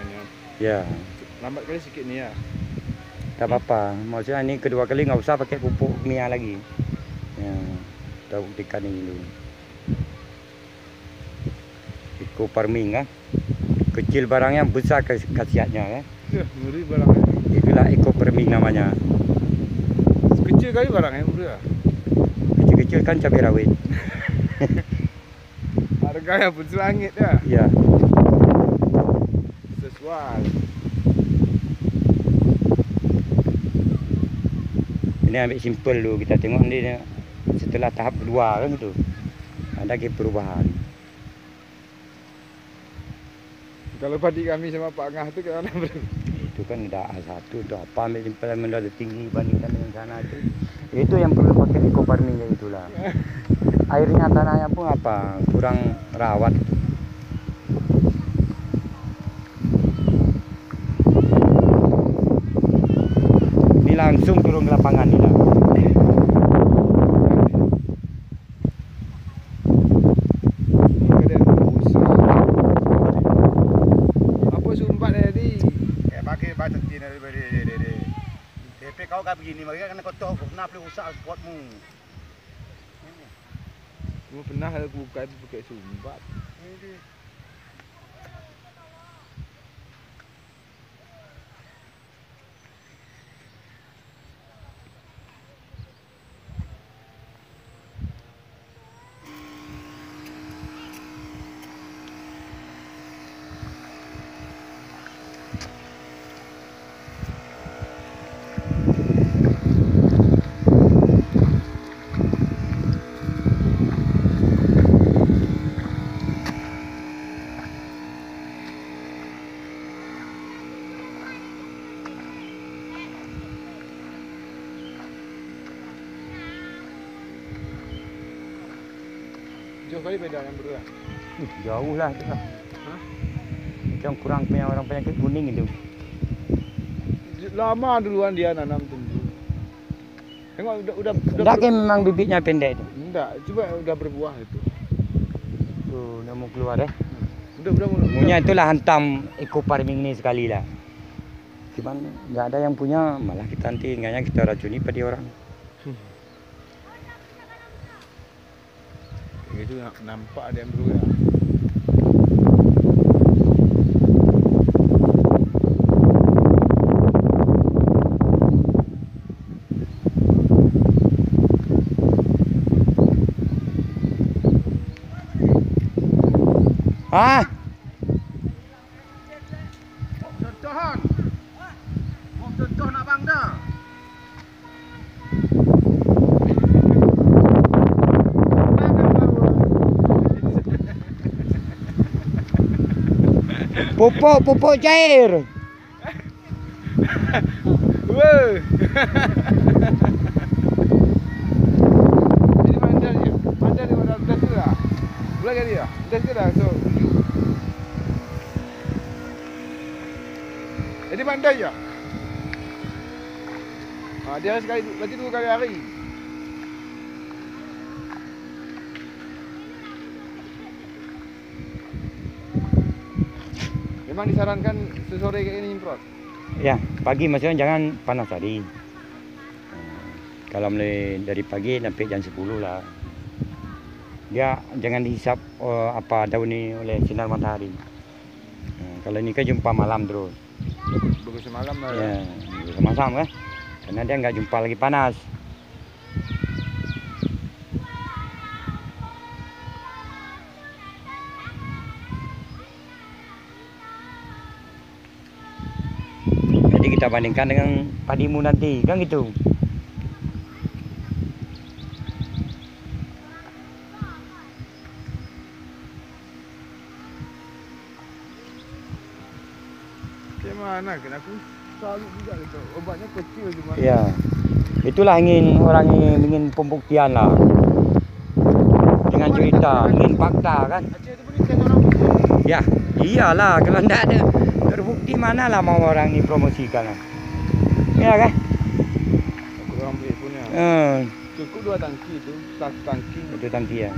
mainnya. Ya. Lambat kali sikit nih ya. Tak apa-apa. Maksudnya ini kedua kali nggak usah pakai pupuk kimia lagi. Ya, kita buktikan ini dulu. Eco farming kan. Kecil barangnya besar khasiatnya kan. Ya, ngeri barangnya. Itulah eco farming namanya. Kecil kali barangnya ngeri ya. Kecil-kecil kan cabai rawit. Harganya pun selangit ya. Iya. Sesuai. Ini ambil simple dulu, kita tengok ni setelah tahap kedua kan gitu. Ada ke perubahan. Kalau padi kami sama Pak Ngah tu ke mana bro? Itu kan ada A1 tu apa ambil simple mendadak tinggi bandingkan dengan sana itu. Itu yang perlu pakai eco farming itulah. Airnya tanahnya pun apa kurang rawat. Ini langsung turun ke lapangan ni lah. Apa sumbat tadi? Pakai baca tina dari DP kau kan begini mereka kena kotor kenapa boleh rusak spotmu. Cuma pernah aku buka pakai sumbat. Jauh kali beda yang berdua. Jauh lah tu lah. Hah? Macam kurang punya orang penyakit kuning itu. Lama duluan dia nanam tumbuh. Tengok udah Dah kan memang bibitnya pendek tu. enggak, coba udah berbuah itu. Tu dah mau keluar dah. Udah Punya itulah hantam eco farming ni sekali lah. Cuman nggak ada yang punya, malah kita nanti ingatnya kita racuni pada orang. Itu nampak ada yang berdua. Ah, Contohan. Mau contoh nak bang dah. pupuk cair. Weh. Ini mandar dia. Mandar dia udah sudah. Boleh ke dia? Dah sudah. So. Jadi mandar ya. Dia sekali berarti 2 kali hari. Memang disarankan sesore kayak ini nyemprot. Ya, pagi maksudnya jangan panas tadi. Kalau mulai dari pagi sampai jam 10 lah. Dia jangan dihisap apa daun ini oleh sinar matahari. Kalau ini kan jumpa malam terus. Bagus semalam lah. Ya, sama-sama kan. Karena dia nggak jumpa lagi panas. Jadi kita bandingkan dengan padimu nanti, kan gitu. Gimana kan aku selalu juga gitu. Obatnya kecil cuma. Ya, itulah orang ingin pembuktian lah. Dengan cerita, ingin fakta kan. Aceh tu pun kita orang. Ya, iyalah kalau tidak ada terbukti mana lah mau orang ini promosikan lah. Ya kan? Aku orang beli punya. Hmm, Cukup 2 tangki itu, 1 tangki. itu tangki ya.